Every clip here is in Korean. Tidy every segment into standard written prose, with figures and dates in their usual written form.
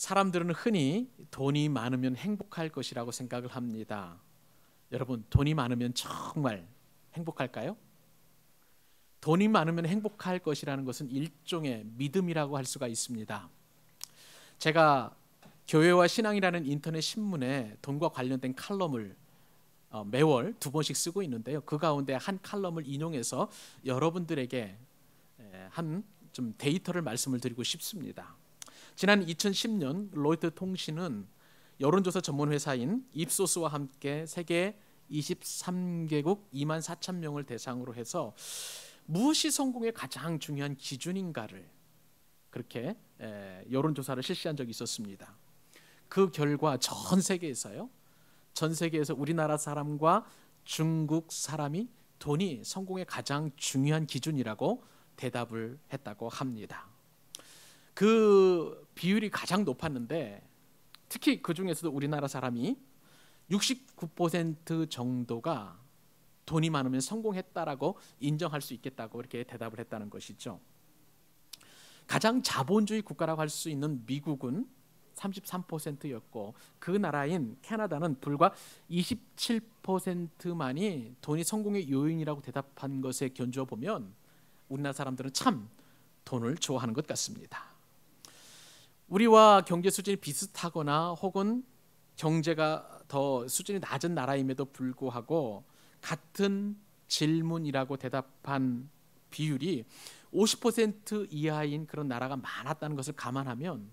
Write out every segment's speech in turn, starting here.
사람들은 흔히 돈이 많으면 행복할 것이라고 생각을 합니다. 여러분, 돈이 많으면 정말 행복할까요? 돈이 많으면 행복할 것이라는 것은 일종의 믿음이라고 할 수가 있습니다. 제가 교회와 신앙이라는 인터넷 신문에 돈과 관련된 칼럼을 매월 2번씩 쓰고 있는데요. 그 가운데 한 칼럼을 인용해서 여러분들에게 한 좀 데이터를 말씀을 드리고 싶습니다. 지난 2010년 로이터 통신은 여론조사 전문 회사인 입소스와 함께 세계 23개국 2만 4천 명을 대상으로 해서 무엇이 성공의 가장 중요한 기준인가를 그렇게 여론조사를 실시한 적이 있었습니다. 그 결과 전 세계에서 우리나라 사람과 중국 사람이 돈이 성공의 가장 중요한 기준이라고 대답을 했다고 합니다. 그 비율이 가장 높았는데 특히 그 중에서도 우리나라 사람이 69% 정도가 돈이 많으면 성공했다라고 인정할 수 있겠다고 이렇게 대답을 했다는 것이죠. 가장 자본주의 국가라고 할 수 있는 미국은 33%였고 그 나라인 캐나다는 불과 27%만이 돈이 성공의 요인이라고 대답한 것에 견주어 보면 우리나라 사람들은 참 돈을 좋아하는 것 같습니다. 우리와 경제 수준이 비슷하거나 혹은 경제가 더 수준이 낮은 나라임에도 불구하고 같은 질문이라고 대답한 비율이 50% 이하인 그런 나라가 많았다는 것을 감안하면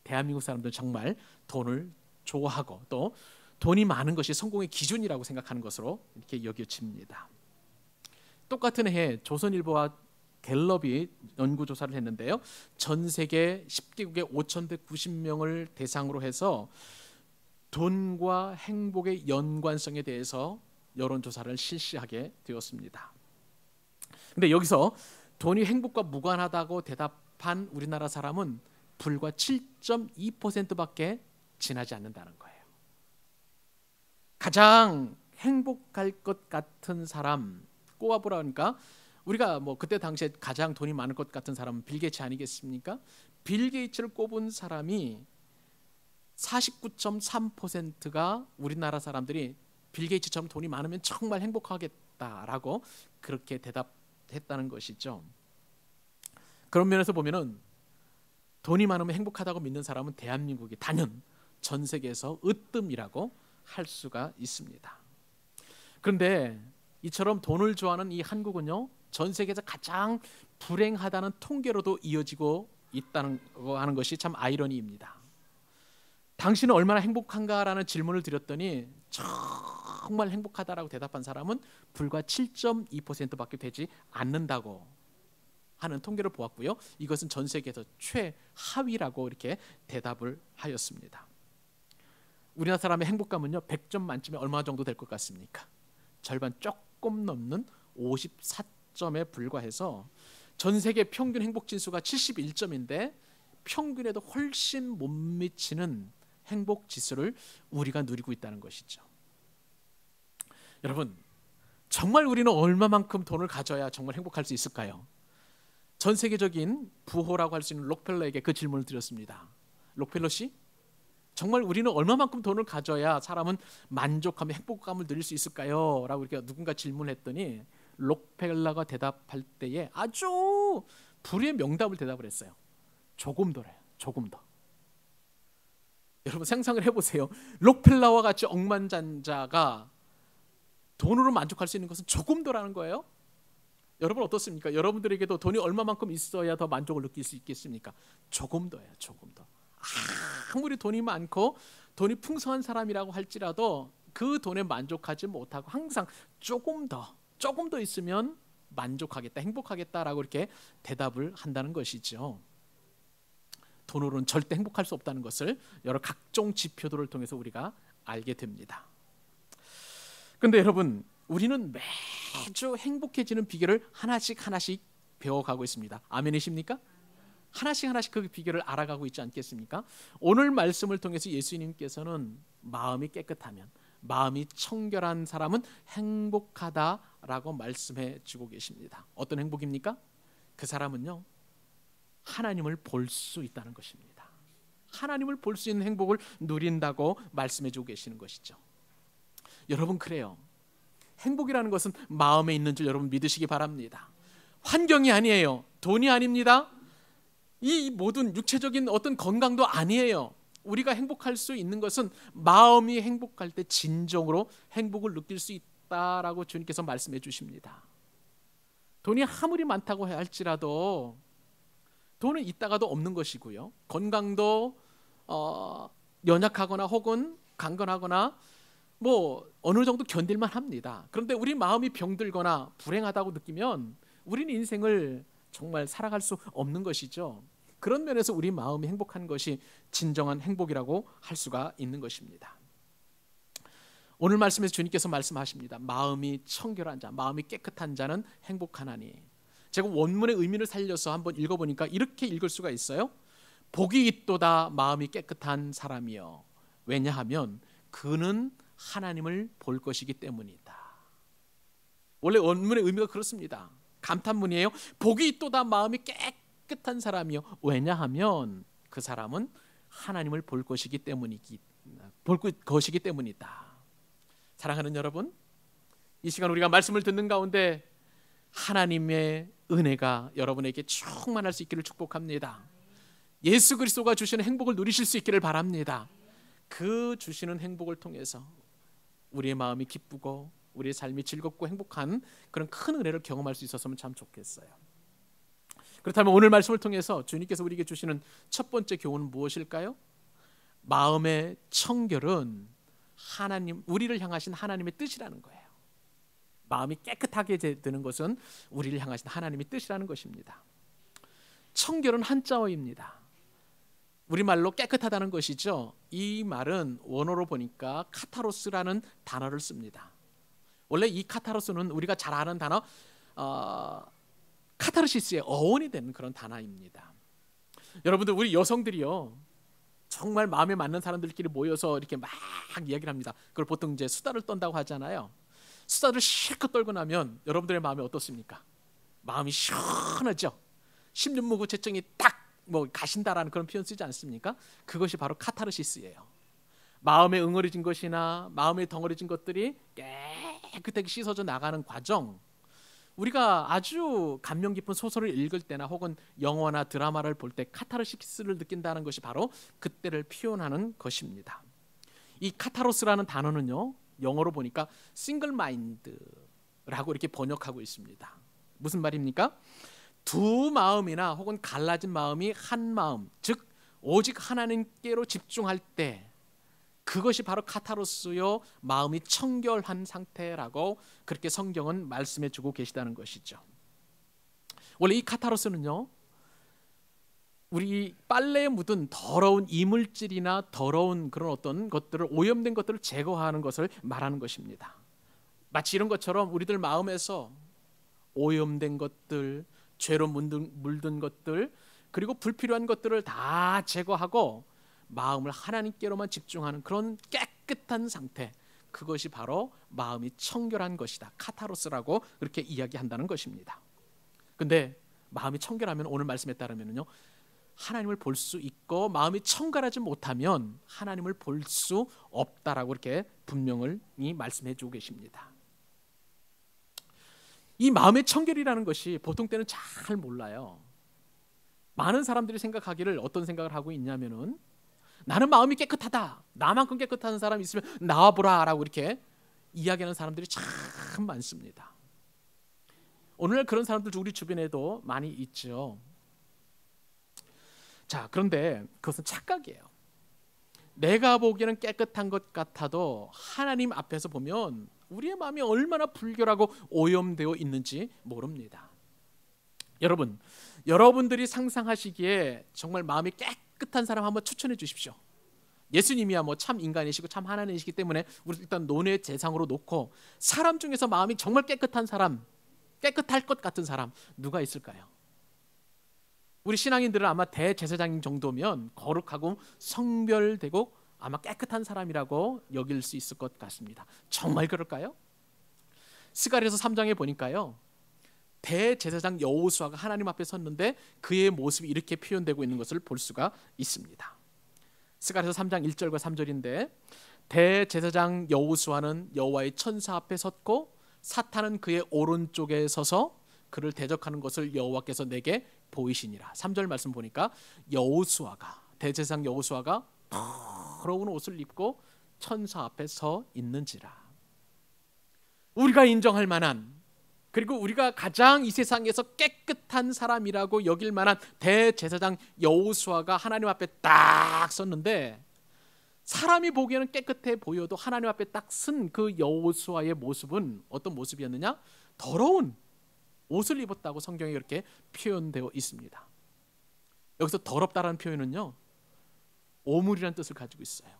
대한민국 사람들은 정말 돈을 좋아하고 또 돈이 많은 것이 성공의 기준이라고 생각하는 것으로 이렇게 여겨집니다. 똑같은 해에 조선일보와 갤럽이 연구조사를 했는데요. 전 세계 10개국의 5,190명을 대상으로 해서 돈과 행복의 연관성에 대해서 여론조사를 실시하게 되었습니다. 근데 여기서 돈이 행복과 무관하다고 대답한 우리나라 사람은 불과 7.2%밖에 지나지 않는다는 거예요. 가장 행복할 것 같은 사람 꼽아보라니까 우리가 그때 당시에 가장 돈이 많을 것 같은 사람은 빌 게이츠 아니겠습니까? 빌 게이츠를 꼽은 사람이 49.3%가 우리나라 사람들이 빌 게이츠처럼 돈이 많으면 정말 행복하겠다라고 그렇게 대답했다는 것이죠. 그런 면에서 보면은 돈이 많으면 행복하다고 믿는 사람은 대한민국이 단연 전 세계에서 으뜸이라고 할 수가 있습니다. 그런데 이처럼 돈을 좋아하는 이 한국은요, 전 세계에서 가장 불행하다는 통계로도 이어지고 있다는 거 하는 것이 참 아이러니입니다. 당신은 얼마나 행복한가라는 질문을 드렸더니 정말 행복하다라고 대답한 사람은 불과 7.2%밖에 되지 않는다고 하는 통계를 보았고요. 이것은 전 세계에서 최하위라고 이렇게 대답을 하였습니다. 우리나라 사람의 행복감은요, 100점 만점에 얼마 정도 될 것 같습니까? 절반 조금 넘는 54점에 불과해서 전 세계 평균 행복 지수가 71점인데 평균에도 훨씬 못 미치는 행복 지수를 우리가 누리고 있다는 것이죠. 여러분, 정말 우리는 얼마만큼 돈을 가져야 정말 행복할 수 있을까요? 전 세계적인 부호라고 할 수 있는 록펠러에게 그 질문을 드렸습니다. 록펠러 씨, 정말 우리는 얼마만큼 돈을 가져야 사람은 만족하며 행복감을 누릴 수 있을까요? 라고 이렇게 누군가 질문을 했더니 록펠러가 대답할 때에 아주 불의의 명답을 대답을 했어요. 조금 더래요. 조금 더. 여러분 상상을 해보세요. 록펠러와 같이 억만장자가 돈으로 만족할 수 있는 것은 조금 더라는 거예요. 여러분 어떻습니까? 여러분들에게도 돈이 얼마만큼 있어야 더 만족을 느낄 수 있겠습니까? 조금 더예요. 조금 더. 아무리 돈이 많고 돈이 풍성한 사람이라고 할지라도 그 돈에 만족하지 못하고 항상 조금 더 있으면 만족하겠다, 행복하겠다라고 이렇게 대답을 한다는 것이죠. 돈으로는 절대 행복할 수 없다는 것을 여러 각종 지표들을 통해서 우리가 알게 됩니다. 그런데 여러분, 우리는 매주 행복해지는 비결을 하나씩 배워가고 있습니다. 아멘이십니까? 하나씩 그 비결을 알아가고 있지 않겠습니까? 오늘 말씀을 통해서 예수님께서는 마음이 깨끗하면, 마음이 청결한 사람은 행복하다라고 말씀해 주고 계십니다. 어떤 행복입니까? 그 사람은요, 하나님을 볼 수 있다는 것입니다. 하나님을 볼 수 있는 행복을 누린다고 말씀해 주고 계시는 것이죠. 여러분, 그래요. 행복이라는 것은 마음에 있는 줄 여러분 믿으시기 바랍니다. 환경이 아니에요. 돈이 아닙니다. 이 모든 육체적인 어떤 건강도 아니에요. 우리가 행복할 수 있는 것은 마음이 행복할 때 진정으로 행복을 느낄 수 있다라고 주님께서 말씀해 주십니다. 돈이 아무리 많다고 할지라도 돈은 있다가도 없는 것이고요. 건강도 연약하거나 혹은 강건하거나 뭐 어느 정도 견딜만 합니다. 그런데 우리 마음이 병들거나 불행하다고 느끼면 우리는 인생을 정말 살아갈 수 없는 것이죠. 그런 면에서 우리 마음이 행복한 것이 진정한 행복이라고 할 수가 있는 것입니다. 오늘 말씀에서 주님께서 말씀하십니다. 마음이 청결한 자, 마음이 깨끗한 자는 행복하나니. 제가 원문의 의미를 살려서 한번 읽어보니까 이렇게 읽을 수가 있어요. 복이 있도다 마음이 깨끗한 사람이여. 왜냐하면 그는 하나님을 볼 것이기 때문이다. 원래 원문의 의미가 그렇습니다. 감탄문이에요. 복이 있도다 마음이 깨끗한 사람이요. 왜냐하면 그 사람은 하나님을 볼 것이기 때문이다. 사랑하는 여러분, 이 시간 우리가 말씀을 듣는 가운데 하나님의 은혜가 여러분에게 충만할 수 있기를 축복합니다. 예수 그리스도가 주시는 행복을 누리실 수 있기를 바랍니다. 그 주시는 행복을 통해서 우리의 마음이 기쁘고 우리의 삶이 즐겁고 행복한 그런 큰 은혜를 경험할 수 있었으면 참 좋겠어요. 그렇다면 오늘 말씀을 통해서 주님께서 우리에게 주시는 첫 번째 교훈은 무엇일까요? 마음의 청결은 하나님, 우리를 향하신 하나님의 뜻이라는 거예요. 마음이 깨끗하게 되는 것은 우리를 향하신 하나님의 뜻이라는 것입니다. 청결은 한자어입니다. 우리말로 깨끗하다는 것이죠. 이 말은 원어로 보니까 카타로스라는 단어를 씁니다. 원래 이 카타로스는 우리가 잘 아는 단어 카타르시스의 어원이 되는 그런 단어입니다. 여러분들, 우리 여성들이요, 정말 마음에 맞는 사람들끼리 모여서 이렇게 막 이야기를 합니다. 그걸 보통 이제 수다를 떤다고 하잖아요. 수다를 실컷 떨고 나면 여러분들의 마음이 어떻습니까? 마음이 시원하죠. 심륜무구체증이 딱 가신다라는 그런 표현 쓰지 않습니까? 그것이 바로 카타르시스예요. 마음에 응어리진 것이나 마음에 덩어리진 것들이 깨끗하게 씻어져 나가는 과정, 우리가 아주 감명 깊은 소설을 읽을 때나 혹은 영화나 드라마를 볼 때 카타르시스를 느낀다는 것이 바로 그때를 표현하는 것입니다. 이 카타로스라는 단어는요, 영어로 보니까 싱글 마인드라고 이렇게 번역하고 있습니다. 무슨 말입니까? 두 마음이나 혹은 갈라진 마음이 한 마음, 즉 오직 하나님께로 집중할 때 그것이 바로 카타로스요, 마음이 청결한 상태라고 그렇게 성경은 말씀해 주고 계시다는 것이죠. 원래 이 카타로스는요, 우리 빨래에 묻은 더러운 이물질이나 더러운 그런 어떤 것들을, 오염된 것들을 제거하는 것을 말하는 것입니다. 마치 이런 것처럼 우리들 마음에서 오염된 것들, 죄로 물든 것들, 그리고 불필요한 것들을 다 제거하고 마음을 하나님께로만 집중하는 그런 깨끗한 상태, 그것이 바로 마음이 청결한 것이다, 카타로스라고 그렇게 이야기한다는 것입니다. 근데 마음이 청결하면 오늘 말씀에 따르면요, 하나님을 볼 수 있고 마음이 청결하지 못하면 하나님을 볼 수 없다라고 이렇게 분명히 말씀해 주고 계십니다. 이 마음의 청결이라는 것이 보통 때는 잘 몰라요. 많은 사람들이 생각하기를 어떤 생각을 하고 있냐면은, 나는 마음이 깨끗하다, 나만큼 깨끗한 사람이 있으면 나와보라 라고 이렇게 이야기하는 사람들이 참 많습니다. 오늘날 그런 사람들 우리 주변에도 많이 있죠. 자, 그런데 그것은 착각이에요. 내가 보기에는 깨끗한 것 같아도 하나님 앞에서 보면 우리의 마음이 얼마나 불결하고 오염되어 있는지 모릅니다. 여러분, 여러분들이 상상하시기에 정말 마음이 깨끗한 사람 한번 추천해 주십시오. 예수님이야 참 인간이시고 참 하나님이시기 때문에 우리 일단 논의 대상으로 놓고, 사람 중에서 마음이 정말 깨끗한 사람, 깨끗할 것 같은 사람 누가 있을까요? 우리 신앙인들은 아마 대제사장님 정도면 거룩하고 성별되고 아마 깨끗한 사람이라고 여길 수 있을 것 같습니다. 정말 그럴까요? 스가랴서 3장에 보니까요, 대제사장 여호수아가 하나님 앞에 섰는데 그의 모습이 이렇게 표현되고 있는 것을 볼 수가 있습니다. 스가랴서 3장 1절과 3절인데 대제사장 여호수아는 여호와의 천사 앞에 섰고 사탄은 그의 오른쪽에 서서 그를 대적하는 것을 여호와께서 내게 보이시니라. 3절 말씀 보니까 여호수아가 대제사장 여호수아가 더러운 옷을 입고 천사 앞에 서 있는지라. 우리가 인정할 만한, 그리고 우리가 가장 이 세상에서 깨끗한 사람이라고 여길 만한 대제사장 여호수아가 하나님 앞에 딱 섰는데, 사람이 보기에는 깨끗해 보여도 하나님 앞에 딱 쓴 그 여호수아의 모습은 어떤 모습이었느냐? 더러운 옷을 입었다고 성경에 그렇게 표현되어 있습니다. 여기서 더럽다라는 표현은요, 오물이라는 뜻을 가지고 있어요.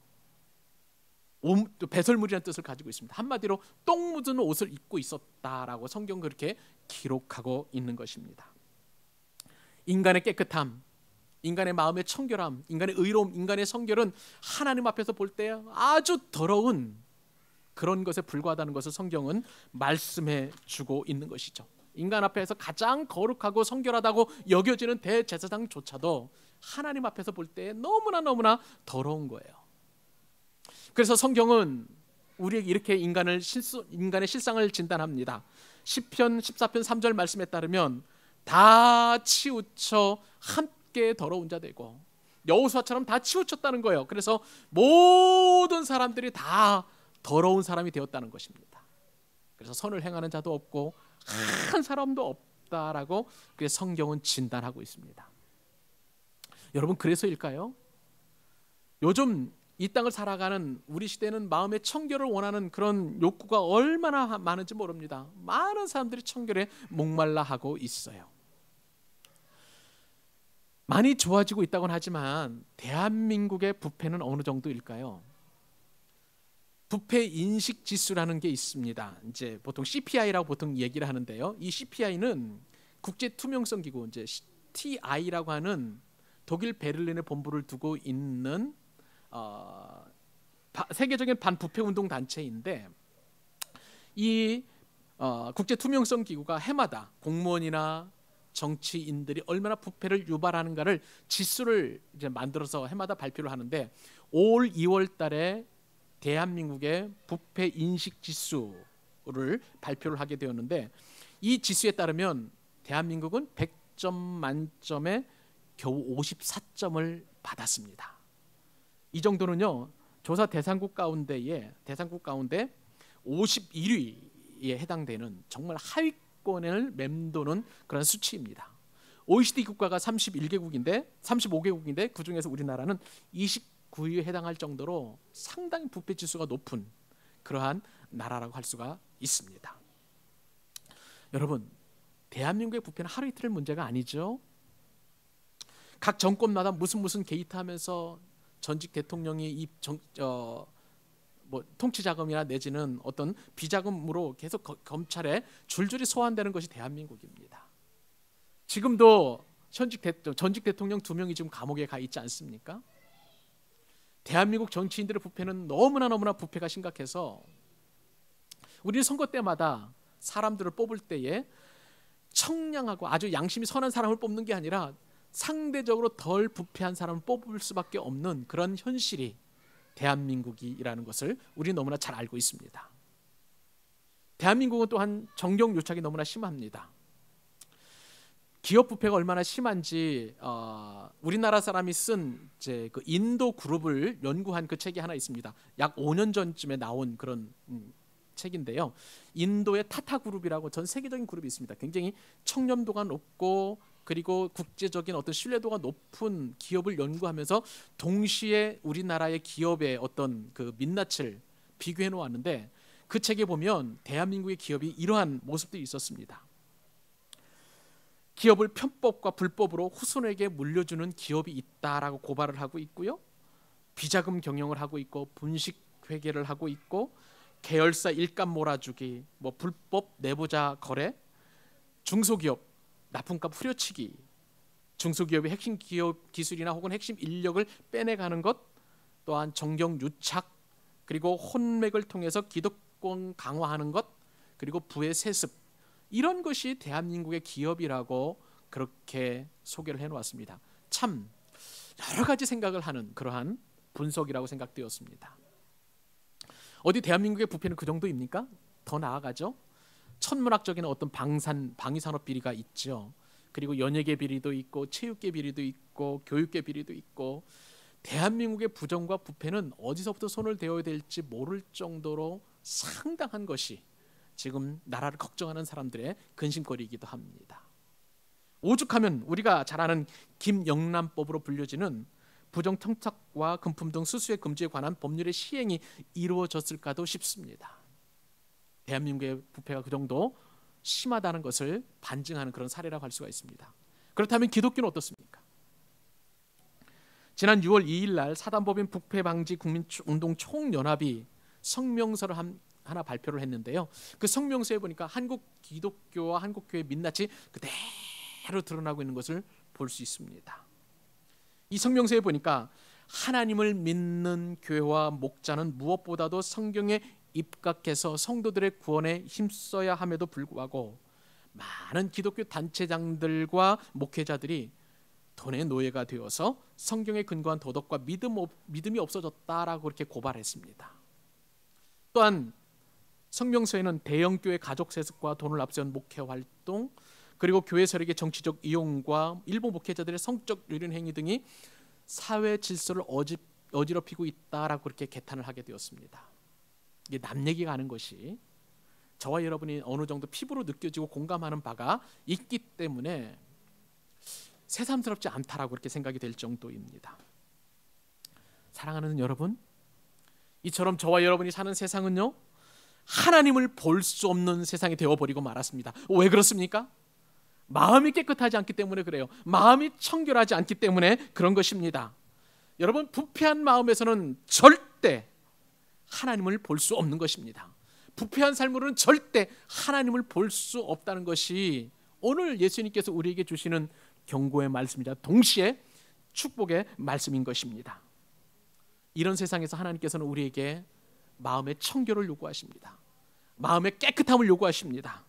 배설물이라는 뜻을 가지고 있습니다. 한마디로 똥 묻은 옷을 입고 있었다라고 성경 그렇게 기록하고 있는 것입니다. 인간의 깨끗함, 인간의 마음의 청결함, 인간의 의로움, 인간의 성결은 하나님 앞에서 볼 때 아주 더러운 그런 것에 불과하다는 것을 성경은 말씀해 주고 있는 것이죠. 인간 앞에서 가장 거룩하고 성결하다고 여겨지는 대제사장조차도 하나님 앞에서 볼 때 너무나 더러운 거예요. 그래서 성경은 우리에게 이렇게 인간의 실상을 진단합니다. 시편 14편 3절 말씀에 따르면 다 치우쳐 함께 더러운 자 되고, 여호수아처럼 다 치우쳤다는 거예요. 그래서 모든 사람들이 다 더러운 사람이 되었다는 것입니다. 그래서 선을 행하는 자도 없고 한 사람도 없다라고 성경은 진단하고 있습니다. 여러분, 그래서일까요? 요즘 이 땅을 살아가는 우리 시대는 마음의 청결을 원하는 그런 욕구가 얼마나 많은지 모릅니다. 많은 사람들이 청결에 목말라 하고 있어요. 많이 좋아지고 있다고는 하지만 대한민국의 부패는 어느 정도일까요? 부패 인식 지수라는 게 있습니다. 이제 보통 CPI라고 보통 얘기를 하는데요. 이 CPI는 국제 투명성 기구, 이제 TI라고 하는 독일 베를린에 본부를 두고 있는 세계적인 반부패 운동 단체인데, 이 국제 투명성 기구가 해마다 공무원이나 정치인들이 얼마나 부패를 유발하는가를 지수를 이제 만들어서 해마다 발표를 하는데, 올 2월 달에 대한민국의 부패 인식 지수를 발표를 하게 되었는데, 이 지수에 따르면 대한민국은 100점 만점에 겨우 54점을 받았습니다. 이 정도는요, 조사 대상국 가운데 51위에 해당되는 정말 하위권을 맴도는 그런 수치입니다. OECD 국가가 35개국인데 그중에서 우리나라는 29위에 해당할 정도로 상당히 부패 지수가 높은 그러한 나라라고 할 수가 있습니다. 여러분, 대한민국의 부패는 하루 이틀의 문제가 아니죠. 각 정권마다 무슨 게이트하면서 전직 대통령이 통치 자금이나 내지는 어떤 비자금으로 계속 검찰에 줄줄이 소환되는 것이 대한민국입니다. 지금도 전직 대통령 2명이 지금 감옥에 가 있지 않습니까? 대한민국 정치인들의 부패는 너무나 부패가 심각해서 우리는 선거 때마다 사람들을 뽑을 때에 청량하고 아주 양심이 선한 사람을 뽑는 게 아니라 상대적으로 덜 부패한 사람을 뽑을 수밖에 없는 그런 현실이 대한민국이라는 것을 우리 너무나 잘 알고 있습니다. 대한민국은 또한 정경 유착이 너무나 심합니다. 기업 부패가 얼마나 심한지 우리나라 사람이 쓴 그 인도 그룹을 연구한 그 책이 하나 있습니다. 약 5년 전쯤에 나온 그런 책인데요. 인도의 타타 그룹이라고 전 세계적인 그룹이 있습니다. 굉장히 청렴도가 높고 그리고 국제적인 어떤 신뢰도가 높은 기업을 연구하면서 동시에 우리나라의 기업의 어떤 그 민낯을 비교해 놓았는데, 그 책에 보면 대한민국의 기업이 이러한 모습들이 있었습니다. 기업을 편법과 불법으로 후손에게 물려주는 기업이 있다라고 고발을 하고 있고요. 비자금 경영을 하고 있고 분식 회계를 하고 있고 계열사 일감 몰아주기, 불법 내부자 거래, 중소기업 납품값 후려치기, 중소기업의 핵심 기업 기술이나 혹은 핵심 인력을 빼내가는 것, 또한 정경 유착, 그리고 혼맥을 통해서 기득권 강화하는 것, 그리고 부의 세습, 이런 것이 대한민국의 기업이라고 그렇게 소개를 해놓았습니다. 참 여러 가지 생각을 하는 그러한 분석이라고 생각되었습니다. 어디 대한민국의 부패는 그 정도입니까? 더 나아가죠. 천문학적인 어떤 방위산업 비리가 있죠. 그리고 연예계 비리도 있고 체육계 비리도 있고 교육계 비리도 있고, 대한민국의 부정과 부패는 어디서부터 손을 대어야 될지 모를 정도로 상당한 것이 지금 나라를 걱정하는 사람들의 근심거리이기도 합니다. 오죽하면 우리가 잘 아는 김영란법으로 불려지는 부정청탁과 금품 등 수수의 금지에 관한 법률의 시행이 이루어졌을까도 싶습니다. 대한민국의 부패가 그 정도 심하다는 것을 반증하는 그런 사례라고 할 수가 있습니다. 그렇다면 기독교는 어떻습니까? 지난 6월 2일 날 사단법인 부패방지 국민운동 총연합이 성명서를 하나 발표를 했는데요. 그 성명서에 보니까 한국 기독교와 한국교회의 민낯이 그대로 드러나고 있는 것을 볼 수 있습니다. 이 성명서에 보니까 하나님을 믿는 교회와 목자는 무엇보다도 성경에 입각해서 성도들의 구원에 힘써야 함에도 불구하고 많은 기독교 단체장들과 목회자들이 돈의 노예가 되어서 성경에 근거한 도덕과 믿음이 없어졌다라고 그렇게 고발했습니다. 또한 성명서에는 대형교회 가족 세습과 돈을 앞세운 목회 활동, 그리고 교회 세력의 정치적 이용과 일부 목회자들의 성적 유린 행위 등이 사회 질서를 어지럽히고 있다라고 그렇게 개탄을 하게 되었습니다. 이게 남 얘기가 아닌 것이 저와 여러분이 어느 정도 피부로 느껴지고 공감하는 바가 있기 때문에 새삼스럽지 않다라고 그렇게 생각이 될 정도입니다. 사랑하는 여러분, 이처럼 저와 여러분이 사는 세상은요, 하나님을 볼 수 없는 세상이 되어버리고 말았습니다. 왜 그렇습니까? 마음이 깨끗하지 않기 때문에 그래요. 마음이 청결하지 않기 때문에 그런 것입니다. 여러분, 부패한 마음에서는 절대 하나님을 볼 수 없는 것입니다. 부패한 삶으로는 절대 하나님을 볼 수 없다는 것이 오늘 예수님께서 우리에게 주시는 경고의 말씀이자 동시에 축복의 말씀인 것입니다. 이런 세상에서 하나님께서는 우리에게 마음의 청결을 요구하십니다. 마음의 깨끗함을 요구하십니다.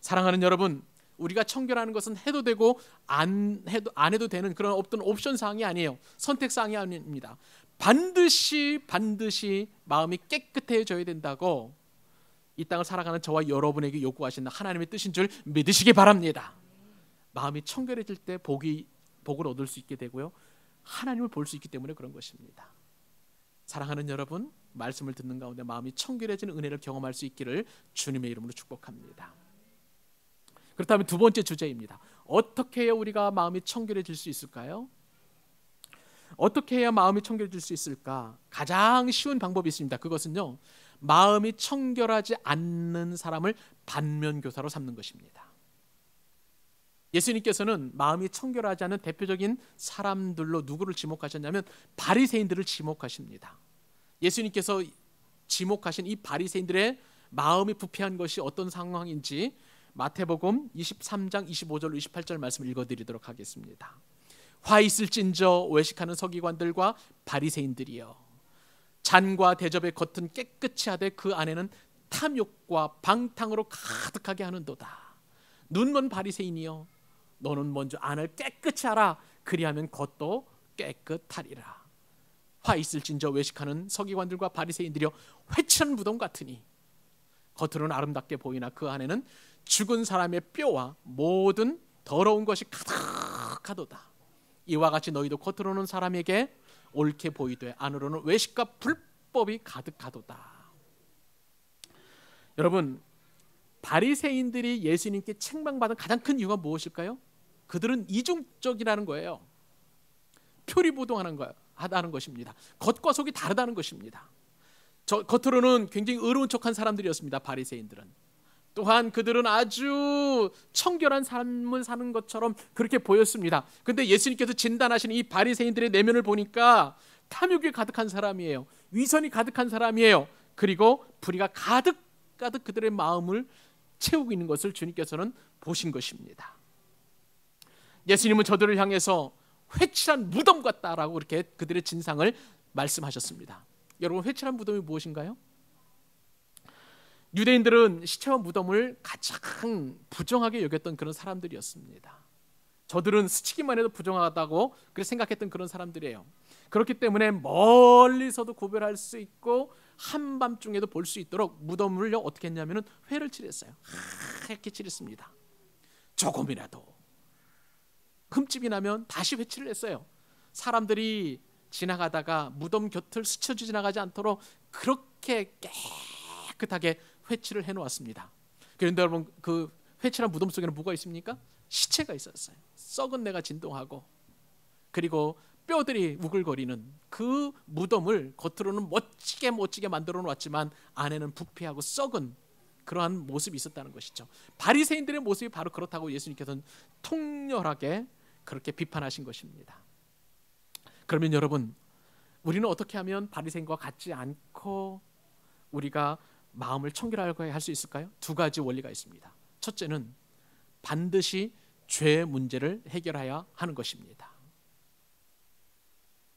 사랑하는 여러분, 우리가 청결하는 것은 해도 되고 안 해도 되는 그런 어떤 옵션 사항이 아니에요. 선택 사항이 아닙니다. 반드시 마음이 깨끗해져야 된다고 이 땅을 살아가는 저와 여러분에게 요구하시는 하나님의 뜻인 줄 믿으시기 바랍니다. 마음이 청결해질 때 복을 얻을 수 있게 되고요, 하나님을 볼 수 있기 때문에 그런 것입니다. 사랑하는 여러분, 말씀을 듣는 가운데 마음이 청결해지는 은혜를 경험할 수 있기를 주님의 이름으로 축복합니다. 그렇다면 두 번째 주제입니다. 어떻게 해야 우리가 마음이 청결해질 수 있을까요? 어떻게 해야 마음이 청결해질 수 있을까? 가장 쉬운 방법이 있습니다. 그것은요, 마음이 청결하지 않는 사람을 반면교사로 삼는 것입니다. 예수님께서는 마음이 청결하지 않은 대표적인 사람들로 누구를 지목하셨냐면 바리새인들을 지목하십니다. 예수님께서 지목하신 이 바리새인들의 마음이 부패한 것이 어떤 상황인지 마태복음 23장 25절 28절 말씀을 읽어드리도록 하겠습니다. 화 있을진저 외식하는 서기관들과 바리새인들이여, 잔과 대접의 겉은 깨끗이 하되 그 안에는 탐욕과 방탕으로 가득하게 하는도다. 눈먼 바리새인이여, 너는 먼저 안을 깨끗이 하라. 그리하면 겉도 깨끗하리라. 화 있을진저 외식하는 서기관들과 바리새인들이여, 회칠한 무덤 같으니 겉으로는 아름답게 보이나 그 안에는 죽은 사람의 뼈와 모든 더러운 것이 가득하도다. 이와 같이 너희도 겉으로는 사람에게 옳게 보이되 안으로는 외식과 불법이 가득하도다. 여러분, 바리새인들이 예수님께 책망받은 가장 큰 이유가 무엇일까요? 그들은 이중적이라는 거예요. 표리부동하다는 것입니다. 겉과 속이 다르다는 것입니다. 겉으로는 굉장히 의로운 척한 사람들이었습니다. 바리새인들은. 또한 그들은 아주 청결한 삶을 사는 것처럼 그렇게 보였습니다. 그런데 예수님께서 진단하시는 이 바리새인들의 내면을 보니까 탐욕이 가득한 사람이에요. 위선이 가득한 사람이에요. 그리고 불의가 가득 그들의 마음을 채우고 있는 것을 주님께서는 보신 것입니다. 예수님은 저들을 향해서 회칠한 무덤 같다라고 이렇게 그들의 진상을 말씀하셨습니다. 여러분, 회칠한 무덤이 무엇인가요? 유대인들은 시체와 무덤을 가장 부정하게 여겼던 그런 사람들이었습니다. 저들은 스치기만 해도 부정하다고 그렇게 생각했던 그런 사람들이에요. 그렇기 때문에 멀리서도 구별할 수 있고 한밤중에도 볼 수 있도록 무덤을요 어떻게 했냐면은 회를 칠했어요. 하얗게 칠했습니다. 조금이라도 흠집이 나면 다시 회칠을 했어요. 사람들이 지나가다가 무덤 곁을 스쳐 지나가지 않도록 그렇게 깨끗하게 회칠을 해놓았습니다. 그런데 여러분, 그 회칠한 무덤 속에는 뭐가 있습니까? 시체가 있었어요. 썩은 내가 진동하고, 그리고 뼈들이 우글거리는 그 무덤을 겉으로는 멋지게 만들어 놓았지만 안에는 부패하고 썩은 그러한 모습이 있었다는 것이죠. 바리새인들의 모습이 바로 그렇다고 예수님께서는 통렬하게 그렇게 비판하신 것입니다. 그러면 여러분, 우리는 어떻게 하면 바리새인과 같지 않고 우리가 마음을 청결하게 할 수 있을까요? 두 가지 원리가 있습니다. 첫째는 반드시 죄 문제를 해결해야 하는 것입니다.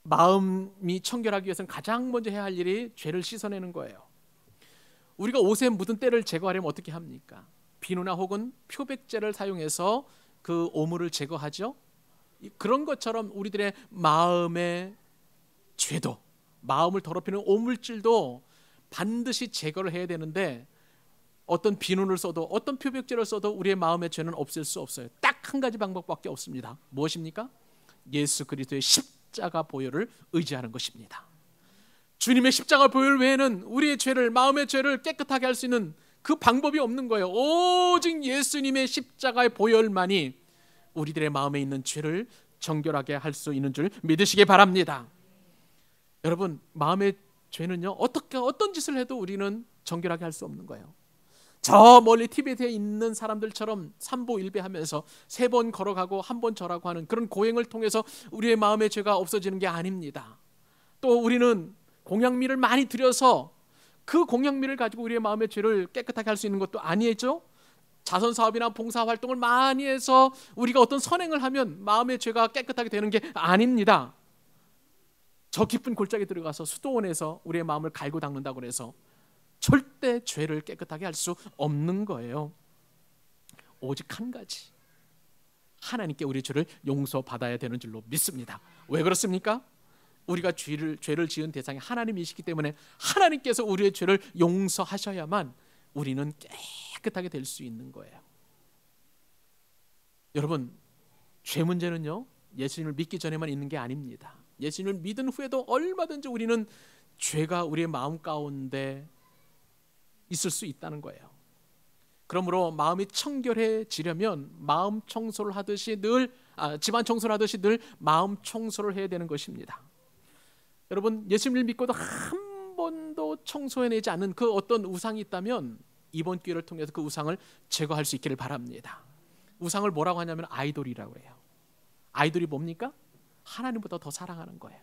마음이 청결하기 위해서는 가장 먼저 해야 할 일이 죄를 씻어내는 거예요. 우리가 옷에 묻은 때를 제거하려면 어떻게 합니까? 비누나 혹은 표백제를 사용해서 그 오물을 제거하죠. 그런 것처럼 우리들의 마음의 죄도, 마음을 더럽히는 오물질도 반드시 제거를 해야 되는데, 어떤 비누를 써도 어떤 표백제를 써도 우리의 마음의 죄는 없앨 수 없어요. 딱 한 가지 방법밖에 없습니다. 무엇입니까? 예수 그리스도의 십자가 보혈을 의지하는 것입니다. 주님의 십자가 보혈 외에는 우리의 죄를, 마음의 죄를 깨끗하게 할 수 있는 그 방법이 없는 거예요. 오직 예수님의 십자가의 보혈만이 우리들의 마음에 있는 죄를 정결하게 할 수 있는 줄 믿으시기 바랍니다. 여러분, 마음의 죄는요, 어떤 짓을 해도 우리는 정결하게 할 수 없는 거예요. 저 멀리 티베트에 있는 사람들처럼 삼보일배하면서 3번 걸어가고 1번 절하고 하는 그런 고행을 통해서 우리의 마음의 죄가 없어지는 게 아닙니다. 또 우리는 공양미를 많이 드려서 그 공양미를 가지고 우리의 마음의 죄를 깨끗하게 할 수 있는 것도 아니죠. 자선사업이나 봉사활동을 많이 해서 우리가 어떤 선행을 하면 마음의 죄가 깨끗하게 되는 게 아닙니다. 저 깊은 골짜기에 들어가서 수도원에서 우리의 마음을 갈고 닦는다고 해서 절대 죄를 깨끗하게 할 수 없는 거예요. 오직 한 가지, 하나님께 우리 죄를 용서받아야 되는 줄로 믿습니다. 왜 그렇습니까? 우리가 죄를 지은 대상이 하나님이시기 때문에 하나님께서 우리의 죄를 용서하셔야만 우리는 깨끗하게 될 수 있는 거예요. 여러분, 죄 문제는요, 예수님을 믿기 전에만 있는 게 아닙니다. 예수님을 믿은 후에도 얼마든지 우리는 죄가 우리의 마음 가운데 있을 수 있다는 거예요. 그러므로 마음이 청결해지려면 마음 청소를 하듯이 집안 청소를 하듯이 늘 마음 청소를 해야 되는 것입니다. 여러분, 예수님을 믿고도 한 번도 청소해내지 않은 그 어떤 우상이 있다면 이번 기회를 통해서 그 우상을 제거할 수 있기를 바랍니다. 우상을 뭐라고 하냐면 아이돌이라고 해요. 아이돌이 뭡니까? 하나님보다 더 사랑하는 거예요.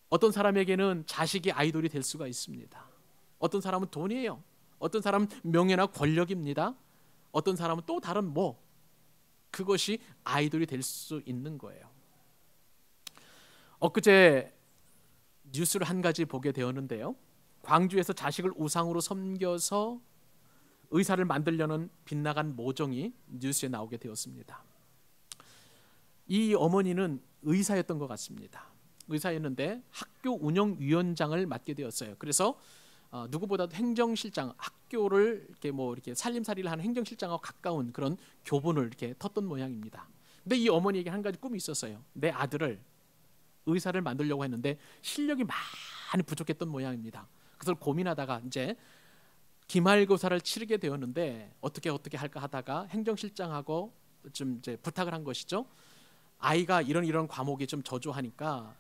어떤 사람에게는 자식이 아이돌이 될 수가 있습니다. 어떤 사람은 돈이에요. 어떤 사람은 명예나 권력입니다. 어떤 사람은 또 다른 그것이 아이돌이 될 수 있는 거예요. 엊그제 뉴스를 한 가지 보게 되었는데요, 광주에서 자식을 우상으로 섬겨서 의사를 만들려는 빗나간 모종이 뉴스에 나오게 되었습니다. 이 어머니는 의사였던 것 같습니다. 의사였는데 학교 운영위원장을 맡게 되었어요. 그래서 누구보다도 행정실장, 학교를 이렇게 살림살이를 하는 행정실장하고 가까운 그런 교본을 이렇게 텄던 모양입니다. 근데 이 어머니에게 한 가지 꿈이 있었어요. 내 아들을 의사를 만들려고 했는데 실력이 많이 부족했던 모양입니다. 그래서 고민하다가 이제 기말고사를 치르게 되었는데 어떻게 할까 하다가 행정실장하고 좀 이제 부탁을 한 것이죠. 아이가 이런 과목이 좀 저조하니까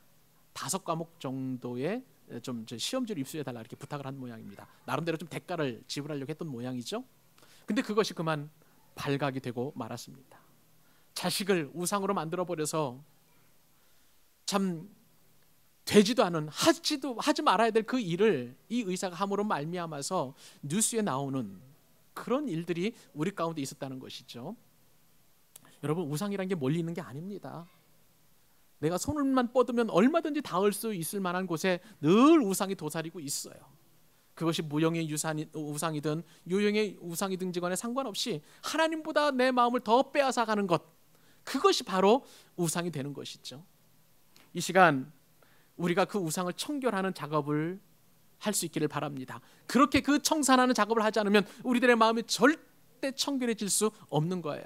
5과목 정도의 좀 시험지를 입수해달라 이렇게 부탁을 한 모양입니다. 나름대로 좀 대가를 지불하려고 했던 모양이죠. 근데 그것이 그만 발각이 되고 말았습니다. 자식을 우상으로 만들어버려서 참 되지도 않은, 하지 말아야 될 그 일을 이 의사가 함으로 말미암아서 뉴스에 나오는 그런 일들이 우리 가운데 있었다는 것이죠. 여러분, 우상이라는 게 멀리 있는 게 아닙니다. 내가 손을만 뻗으면 얼마든지 닿을 수 있을 만한 곳에 늘 우상이 도사리고 있어요. 그것이 무형의 우상이든 유형의 우상이든 간에 상관없이 하나님보다 내 마음을 더 빼앗아가는 것, 그것이 바로 우상이 되는 것이죠. 이 시간 우리가 그 우상을 청결하는 작업을 할 수 있기를 바랍니다. 그렇게 그 청산하는 작업을 하지 않으면 우리들의 마음이 절대 청결해질 수 없는 거예요.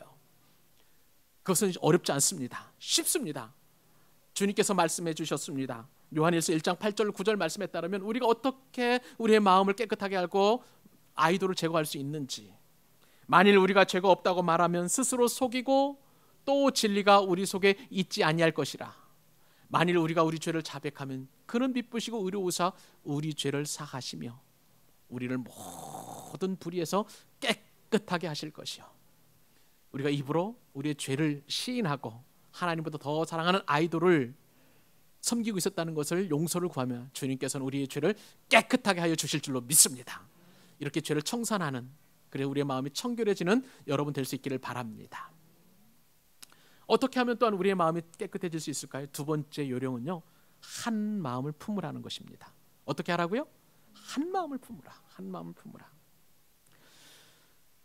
그것은 어렵지 않습니다. 쉽습니다. 주님께서 말씀해 주셨습니다. 요한일서 1장 8절 9절 말씀에 따르면 우리가 어떻게 우리의 마음을 깨끗하게 하고 아이돌을 제거할 수 있는지, 만일 우리가 죄가 없다고 말하면 스스로 속이고 또 진리가 우리 속에 있지 아니할 것이라. 만일 우리가 우리 죄를 자백하면 그는 미쁘시고 의로우사 우리 죄를 사하시며 우리를 모든 불의에서 깨끗하게 하실 것이요. 우리가 입으로 우리의 죄를 시인하고 하나님보다 더 사랑하는 아이돌을 섬기고 있었다는 것을 용서를 구하며 주님께서는 우리의 죄를 깨끗하게 하여 주실 줄로 믿습니다. 이렇게 죄를 청산하는, 그래 우리의 마음이 청결해지는 여러분 될 수 있기를 바랍니다. 어떻게 하면 또한 우리의 마음이 깨끗해질 수 있을까요? 두 번째 요령은요, 한 마음을 품으라는 것입니다. 어떻게 하라고요? 한 마음을 품으라. 한 마음을 품으라.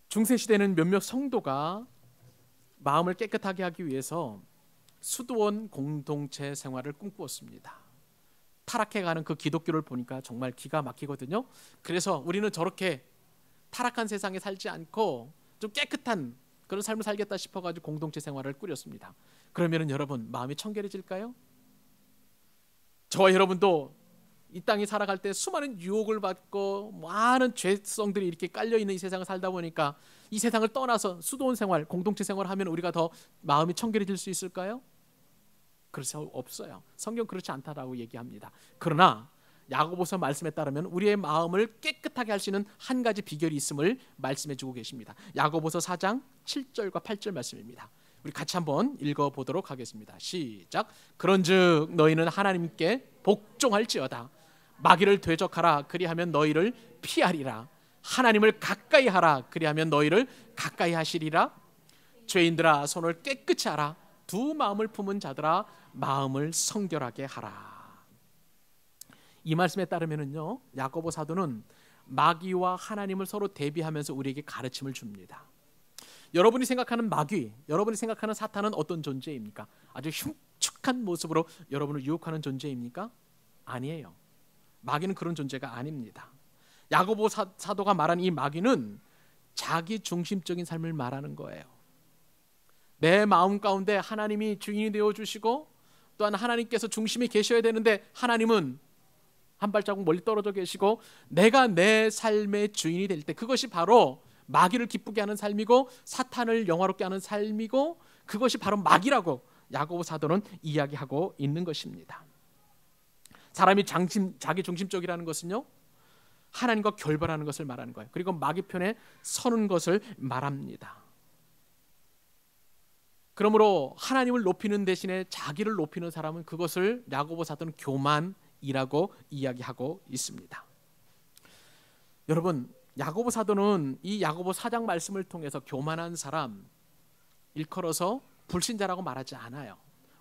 중세시대는 몇몇 성도가 마음을 깨끗하게 하기 위해서 수도원 공동체 생활을 꿈꾸었습니다. 타락해가는 그 기독교를 보니까 정말 기가 막히거든요. 그래서 우리는 저렇게 타락한 세상에 살지 않고 좀 깨끗한 그런 삶을 살겠다 싶어가지고 공동체 생활을 꾸렸습니다. 그러면 여러분 마음이 청결해질까요? 저와 여러분도 이 땅에 살아갈 때 수많은 유혹을 받고 많은 죄성들이 이렇게 깔려있는 이 세상을 살다 보니까 이 세상을 떠나서 수도원 생활, 공동체 생활을 하면 우리가 더 마음이 청결해질 수 있을까요? 그래서 없어요. 성경 그렇지 않다라고 얘기합니다. 그러나 야고보서 말씀에 따르면 우리의 마음을 깨끗하게 할 수 있는 한 가지 비결이 있음을 말씀해 주고 계십니다. 야고보서 4장 7절과 8절 말씀입니다. 우리 같이 한번 읽어보도록 하겠습니다. 시작. 그런즉 너희는 하나님께 복종할지어다. 마귀를 대적하라. 그리하면 너희를 피하리라. 하나님을 가까이 하라. 그리하면 너희를 가까이 하시리라. 죄인들아 손을 깨끗이 하라. 두 마음을 품은 자들아 마음을 성결하게 하라. 이 말씀에 따르면요, 야고보 사도는 마귀와 하나님을 서로 대비하면서 우리에게 가르침을 줍니다. 여러분이 생각하는 마귀, 여러분이 생각하는 사탄은 어떤 존재입니까? 아주 흉측한 모습으로 여러분을 유혹하는 존재입니까? 아니에요. 마귀는 그런 존재가 아닙니다. 야고보 사도가 말한 이 마귀는 자기 중심적인 삶을 말하는 거예요. 내 마음 가운데 하나님이 주인이 되어주시고 또한 하나님께서 중심에 계셔야 되는데 하나님은 한 발자국 멀리 떨어져 계시고 내가 내 삶의 주인이 될 때 그것이 바로 마귀를 기쁘게 하는 삶이고 사탄을 영화롭게 하는 삶이고 그것이 바로 마귀라고 야고보 사도는 이야기하고 있는 것입니다. 사람이 자기 중심적이라는 것은요, 하나님과 결별하는 것을 말하는 거예요. 그리고 마귀 편에 서는 것을 말합니다. 그러므로 하나님을 높이는 대신에 자기를 높이는 사람은 그것을 야고보 사도는 교만이라고 이야기하고 있습니다. 여러분, 야고보 사도는 이 야고보 4장 말씀을 통해서 교만한 사람, 일컬어서 불신자라고 말하지 않아요.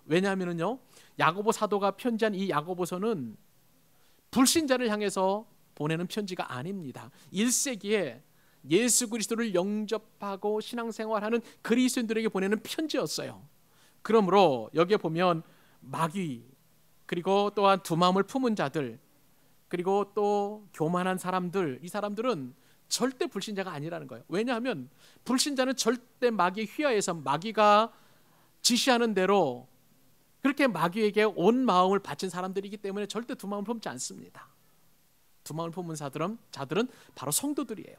왜냐하면요, 야고보 사도가 편지한 이 야고보서는 불신자를 향해서 보내는 편지가 아닙니다. 1세기에 예수 그리스도를 영접하고 신앙생활하는 그리스도인들에게 보내는 편지였어요. 그러므로 여기에 보면 마귀, 그리고 또한 두 마음을 품은 자들, 그리고 또 교만한 사람들, 이 사람들은 절대 불신자가 아니라는 거예요. 왜냐하면 불신자는 절대 마귀의 휘하에서 마귀가 지시하는 대로 그렇게 마귀에게 온 마음을 바친 사람들이기 때문에 절대 두 마음을 품지 않습니다. 두 마음을 품은 자들은 바로 성도들이에요.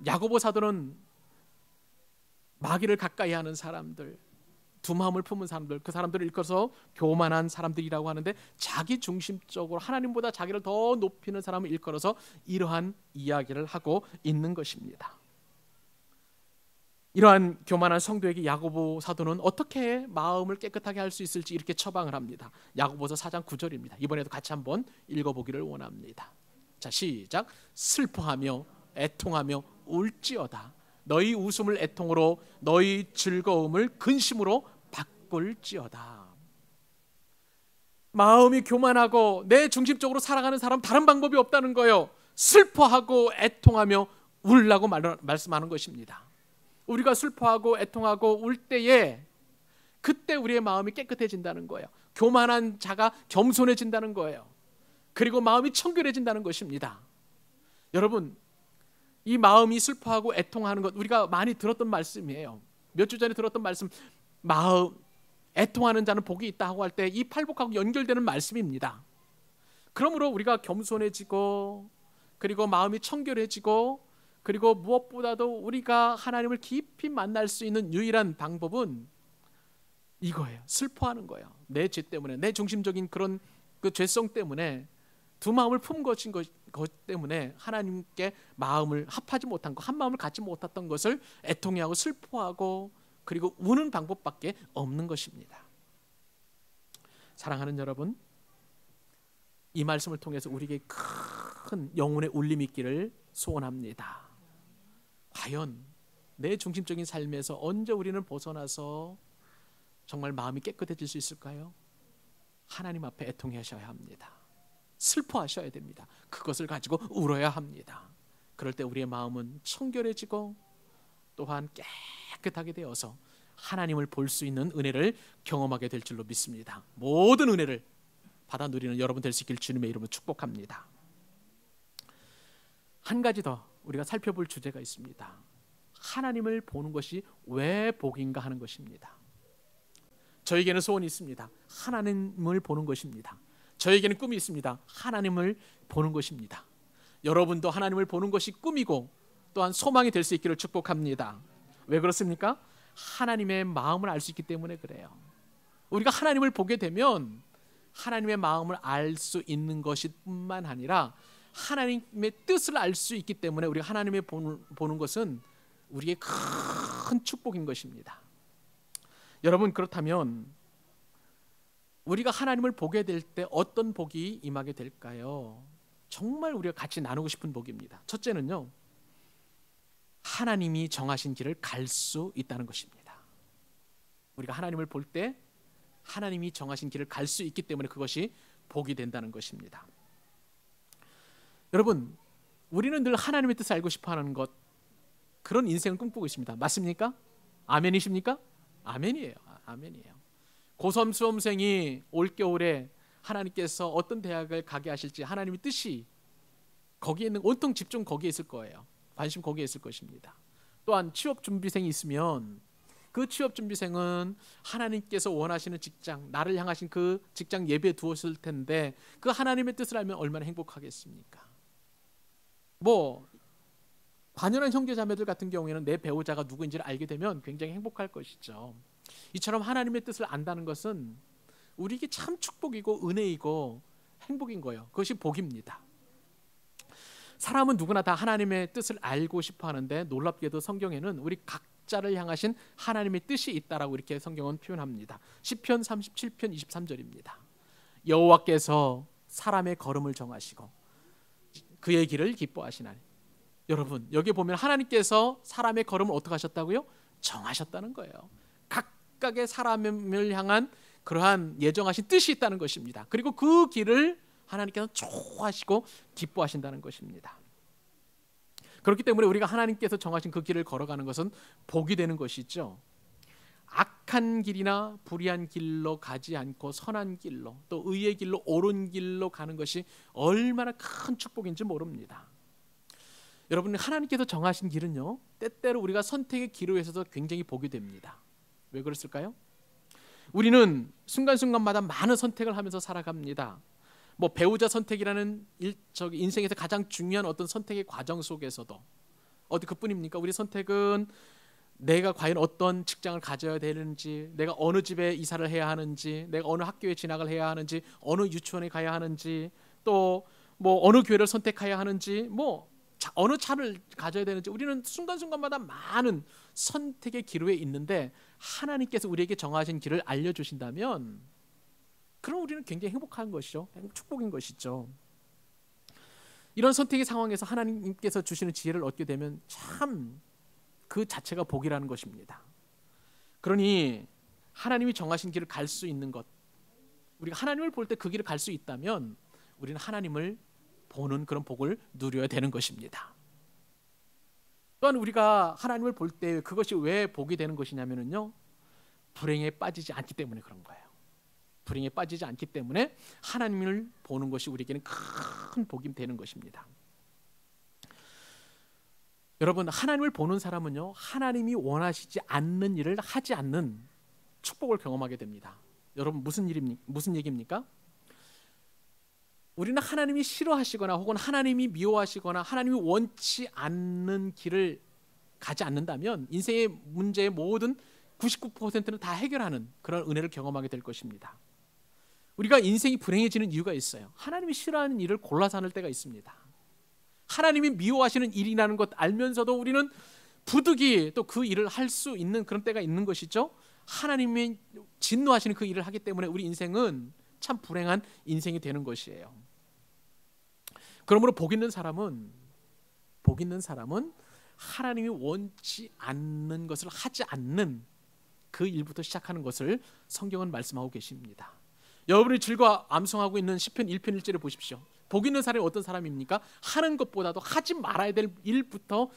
야고보 사도는 마귀를 가까이 하는 사람들, 두 마음을 품은 사람들, 그 사람들을 일컬어서 교만한 사람들이라고 하는데 자기 중심적으로 하나님보다 자기를 더 높이는 사람을 일컬어서 이러한 이야기를 하고 있는 것입니다. 이러한 교만한 성도에게 야고보 사도는 어떻게 마음을 깨끗하게 할 수 있을지 이렇게 처방을 합니다. 야고보서 4장 9절입니다. 이번에도 같이 한번 읽어보기를 원합니다. 자, 시작. 슬퍼하며 애통하며 울지어다. 너희 웃음을 애통으로 너희 즐거움을 근심으로 바꿀지어다. 마음이 교만하고 내 중심적으로 살아가는 사람 다른 방법이 없다는 거예요. 슬퍼하고 애통하며 울라고 말씀하는 것입니다. 우리가 슬퍼하고 애통하고 울 때에 그때 우리의 마음이 깨끗해진다는 거예요. 교만한 자가 겸손해진다는 거예요. 그리고 마음이 청결해진다는 것입니다. 여러분, 이 마음이 슬퍼하고 애통하는 것 우리가 많이 들었던 말씀이에요. 몇 주 전에 들었던 말씀, 마음 애통하는 자는 복이 있다 하고 할 때 이 팔복하고 연결되는 말씀입니다. 그러므로 우리가 겸손해지고 그리고 마음이 청결해지고 그리고 무엇보다도 우리가 하나님을 깊이 만날 수 있는 유일한 방법은 이거예요. 슬퍼하는 거예요. 내 죄 때문에, 내 중심적인 그런 그 죄성 때문에 두 마음을 품거진 것 때문에 하나님께 마음을 합하지 못한 것, 한 마음을 갖지 못했던 것을 애통해하고 슬퍼하고 그리고 우는 방법밖에 없는 것입니다. 사랑하는 여러분, 이 말씀을 통해서 우리에게 큰 영혼의 울림이 있기를 소원합니다. 과연 내 중심적인 삶에서 언제 우리는 벗어나서 정말 마음이 깨끗해질 수 있을까요? 하나님 앞에 애통하셔야 합니다. 슬퍼하셔야 됩니다. 그것을 가지고 울어야 합니다. 그럴 때 우리의 마음은 청결해지고 또한 깨끗하게 되어서 하나님을 볼 수 있는 은혜를 경험하게 될 줄로 믿습니다. 모든 은혜를 받아 누리는 여러분 될 수 있길 주님의 이름으로 축복합니다. 한 가지 더 우리가 살펴볼 주제가 있습니다. 하나님을 보는 것이 왜 복인가 하는 것입니다. 저에게는 소원이 있습니다. 하나님을 보는 것입니다. 저에게는 꿈이 있습니다. 하나님을 보는 것입니다. 여러분도 하나님을 보는 것이 꿈이고 또한 소망이 될 수 있기를 축복합니다. 왜 그렇습니까? 하나님의 마음을 알 수 있기 때문에 그래요. 우리가 하나님을 보게 되면 하나님의 마음을 알 수 있는 것이 뿐만 아니라 하나님의 뜻을 알 수 있기 때문에 우리가 하나님을 보는 것은 우리의 큰 축복인 것입니다. 여러분, 그렇다면 우리가 하나님을 보게 될 때 어떤 복이 임하게 될까요? 정말 우리가 같이 나누고 싶은 복입니다. 첫째는요, 하나님이 정하신 길을 갈 수 있다는 것입니다. 우리가 하나님을 볼 때 하나님이 정하신 길을 갈 수 있기 때문에 그것이 복이 된다는 것입니다. 여러분, 우리는 늘 하나님의 뜻을 알고 싶어하는 것, 그런 인생을 꿈꾸고 있습니다. 맞습니까? 아멘이십니까? 아멘이에요. 아멘이에요. 고3 수험생이 올겨울에 하나님께서 어떤 대학을 가게 하실지 하나님의 뜻이 거기에 있는 온통 집중 거기에 있을 거예요. 관심 거기에 있을 것입니다. 또한 취업 준비생이 있으면 그 취업 준비생은 하나님께서 원하시는 직장, 나를 향하신 그 직장 예배에 두었을 텐데 그 하나님의 뜻을 알면 얼마나 행복하겠습니까? 관연한 형제자매들 같은 경우에는 내 배우자가 누구인지를 알게 되면 굉장히 행복할 것이죠. 이처럼 하나님의 뜻을 안다는 것은 우리에게 참 축복이고 은혜이고 행복인 거예요. 그것이 복입니다. 사람은 누구나 다 하나님의 뜻을 알고 싶어 하는데 놀랍게도 성경에는 우리 각자를 향하신 하나님의 뜻이 있다라고 이렇게 성경은 표현합니다. 시편 37편 23절입니다. 여호와께서 사람의 걸음을 정하시고 그의 길을 기뻐하시나니. 여러분, 여기 보면 하나님께서 사람의 걸음을 어떻게 하셨다고요? 정하셨다는 거예요. 각각의 사람을 향한 그러한 예정하신 뜻이 있다는 것입니다. 그리고 그 길을 하나님께서 좋아하시고 기뻐하신다는 것입니다. 그렇기 때문에 우리가 하나님께서 정하신 그 길을 걸어가는 것은 복이 되는 것이죠. 악한 길이나 불의한 길로 가지 않고 선한 길로, 또 의의 길로, 옳은 길로 가는 것이 얼마나 큰 축복인지 모릅니다. 여러분, 하나님께서 정하신 길은요, 때때로 우리가 선택의 기로에 있어서 굉장히 복이 됩니다. 왜 그랬을까요? 우리는 순간순간마다 많은 선택을 하면서 살아갑니다. 배우자 선택이라는 인생에서 가장 중요한 어떤 선택의 과정 속에서도 어디 그뿐입니까? 우리 선택은 내가 과연 어떤 직장을 가져야 되는지, 내가 어느 집에 이사를 해야 하는지, 내가 어느 학교에 진학을 해야 하는지, 어느 유치원에 가야 하는지, 또 어느 교회를 선택해야 하는지, 어느 차를 가져야 되는지, 우리는 순간순간마다 많은 선택의 기로에 있는데 하나님께서 우리에게 정하신 길을 알려주신다면 그럼 우리는 굉장히 행복한 것이죠. 축복인 것이죠. 이런 선택의 상황에서 하나님께서 주시는 지혜를 얻게 되면 참 그 자체가 복이라는 것입니다. 그러니 하나님이 정하신 길을 갈 수 있는 것, 우리가 하나님을 볼 때 그 길을 갈 수 있다면 우리는 하나님을 보는 그런 복을 누려야 되는 것입니다. 또한 우리가 하나님을 볼 때 그것이 왜 복이 되는 것이냐면요, 불행에 빠지지 않기 때문에 그런 거예요. 불행에 빠지지 않기 때문에 하나님을 보는 것이 우리에게는 큰 복이 되는 것입니다. 여러분, 하나님을 보는 사람은요, 하나님이 원하시지 않는 일을 하지 않는 축복을 경험하게 됩니다. 여러분, 무슨 얘기입니까? 우리는 하나님이 싫어하시거나 혹은 하나님이 미워하시거나 하나님이 원치 않는 길을 가지 않는다면 인생의 문제의 모든 99%는 다 해결하는 그런 은혜를 경험하게 될 것입니다. 우리가 인생이 불행해지는 이유가 있어요. 하나님이 싫어하는 일을 골라서 하는 때가 있습니다. 하나님이 미워하시는 일이라는 것 알면서도 우리는 부득이 또 그 일을 할 수 있는 그런 때가 있는 것이죠. 하나님이 진노하시는 그 일을 하기 때문에 우리 인생은 참 불행한 인생이 되는 것이에요. 그러므로 복 있는 사람은 하나님이 원치 않는 것을 하지 않는 그 일부터 시작하는 것을 성경은 말씀하고 계십니다. 여러분이 즐거워 암송하고 있는 시편 1편 1절을 보십시오. 복 있는 사람이 어떤 사람입니까? 하는 것보다도 하지 말아야 될 일부터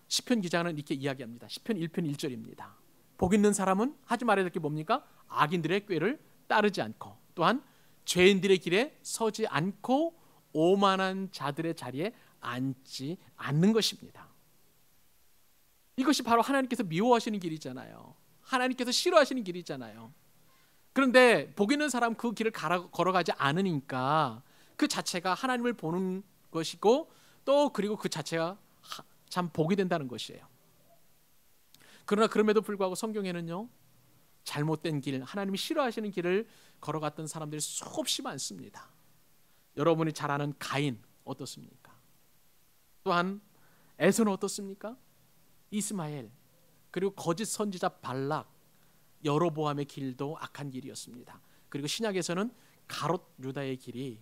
시편 기자는 이렇게 이야기합니다. 시편 1편 1절입니다. 복 있는 사람은 하지 말아야 될 게 뭡니까? 악인들의 꾀를 따르지 않고, 또한 죄인들의 길에 서지 않고, 오만한 자들의 자리에 앉지 않는 것입니다. 이것이 바로 하나님께서 미워하시는 길이잖아요. 하나님께서 싫어하시는 길이잖아요. 그런데 복 있는 사람 그 길을 걸어가지 않으니까 그 자체가 하나님을 보는 것이고, 또 그리고 그 자체가 참 복이 된다는 것이에요. 그러나 그럼에도 불구하고 성경에는요, 잘못된 길, 하나님이 싫어하시는 길을 걸어갔던 사람들이 수없이 많습니다. 여러분이 잘 아는 가인 어떻습니까? 또한 에서는 어떻습니까? 이스마엘, 그리고 거짓 선지자 발락, 여로보암의 길도 악한 길이었습니다. 그리고 신약에서는 가롯 유다의 길이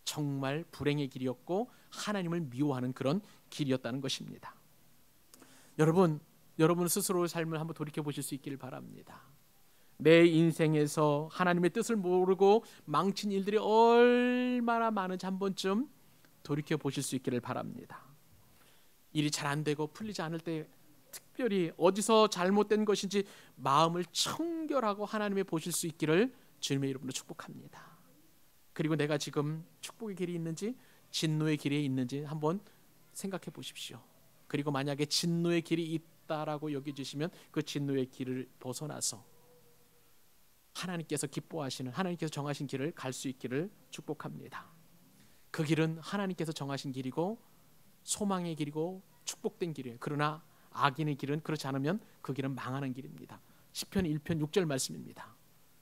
정말 불행의 길이었고 하나님을 미워하는 그런 길이었다는 것입니다. 여러분 스스로의 삶을 한번 돌이켜 보실 수 있기를 바랍니다. 내 인생에서 하나님의 뜻을 모르고 망친 일들이 얼마나 많은지 한 번쯤 돌이켜 보실 수 있기를 바랍니다. 일이 잘 안 되고 풀리지 않을 때 특별히 어디서 잘못된 것인지 마음을 청결하고 하나님의 보실 수 있기를 주님의 이름으로 축복합니다. 그리고 내가 지금 축복의 길이 있는지 진노의 길에 있는지 한번 생각해 보십시오. 그리고 만약에 진노의 길이 있다라고 여겨지시면 그 진노의 길을 벗어나서 하나님께서 기뻐하시는, 하나님께서 정하신 길을 갈 수 있기를 축복합니다. 그 길은 하나님께서 정하신 길이고 소망의 길이고 축복된 길이에요. 그러나 악인의 길은 그렇지 않으면 그 길은 망하는 길입니다. 시편 1편 6절 말씀입니다.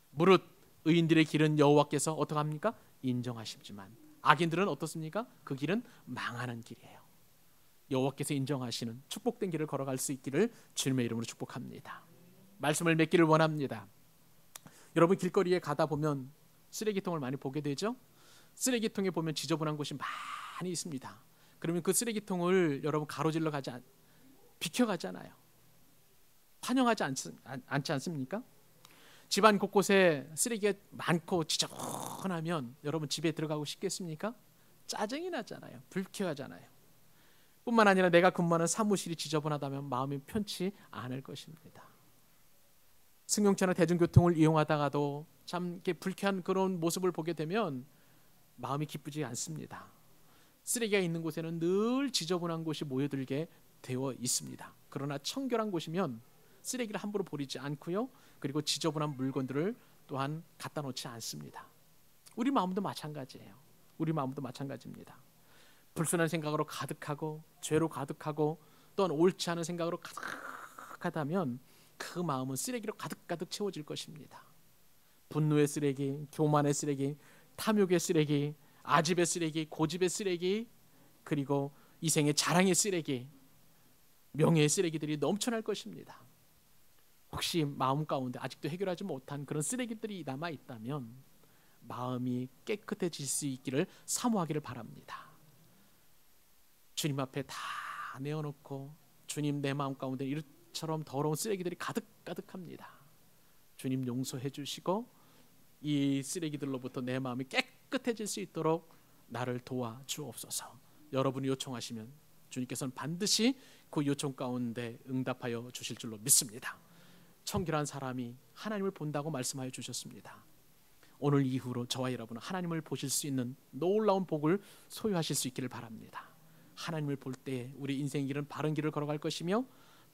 무릇 의인들의 길은 여호와께서 어떻게 합니까? 인정하시지만 악인들은 어떻습니까? 그 길은 망하는 길이에요. 여호와께서 인정하시는 축복된 길을 걸어갈 수 있기를 주님의 이름으로 축복합니다. 말씀을 맺기를 원합니다. 여러분 길거리에 가다 보면 쓰레기통을 많이 보게 되죠? 쓰레기통에 보면 지저분한 곳이 많이 있습니다. 그러면 그 쓰레기통을 여러분 가로질러 비켜가잖아요. 환영하지 않지 않습니까? 집안 곳곳에 쓰레기가 많고 지저분하면 여러분 집에 들어가고 싶겠습니까? 짜증이 나잖아요. 불쾌하잖아요. 뿐만 아니라 내가 근무하는 사무실이 지저분하다면 마음이 편치 않을 것입니다. 승용차나 대중교통을 이용하다가도 참 이렇게 불쾌한 그런 모습을 보게 되면 마음이 기쁘지 않습니다. 쓰레기가 있는 곳에는 늘 지저분한 곳이 모여들게 되어 있습니다. 그러나 청결한 곳이면 쓰레기를 함부로 버리지 않고요. 그리고 지저분한 물건들을 또한 갖다 놓지 않습니다. 우리 마음도 마찬가지예요. 우리 마음도 마찬가지입니다. 불순한 생각으로 가득하고 죄로 가득하고 또한 옳지 않은 생각으로 가득하다면 그 마음은 쓰레기로 가득가득 채워질 것입니다. 분노의 쓰레기, 교만의 쓰레기, 탐욕의 쓰레기, 아집의 쓰레기, 고집의 쓰레기, 그리고 이생의 자랑의 쓰레기, 명예의 쓰레기들이 넘쳐날 것입니다. 혹시 마음 가운데 아직도 해결하지 못한 그런 쓰레기들이 남아 있다면 마음이 깨끗해질 수 있기를 사모하기를 바랍니다. 주님 앞에 다 내어놓고 주님 내 마음 가운데 이처럼 더러운 쓰레기들이 가득가득합니다. 주님 용서해 주시고 이 쓰레기들로부터 내 마음이 깨끗해질 수 있도록 나를 도와주옵소서. 여러분이 요청하시면 주님께서는 반드시 그 요청 가운데 응답하여 주실 줄로 믿습니다. 청결한 사람이 하나님을 본다고 말씀하여 주셨습니다. 오늘 이후로 저와 여러분은 하나님을 보실 수 있는 놀라운 복을 소유하실 수 있기를 바랍니다. 하나님을 볼 때 우리 인생의 길은 바른 길을 걸어갈 것이며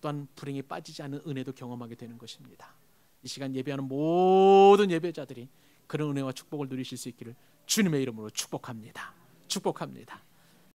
또한 불행에 빠지지 않는 은혜도 경험하게 되는 것입니다. 이 시간 예배하는 모든 예배자들이 그런 은혜와 축복을 누리실 수 있기를 주님의 이름으로 축복합니다. 축복합니다.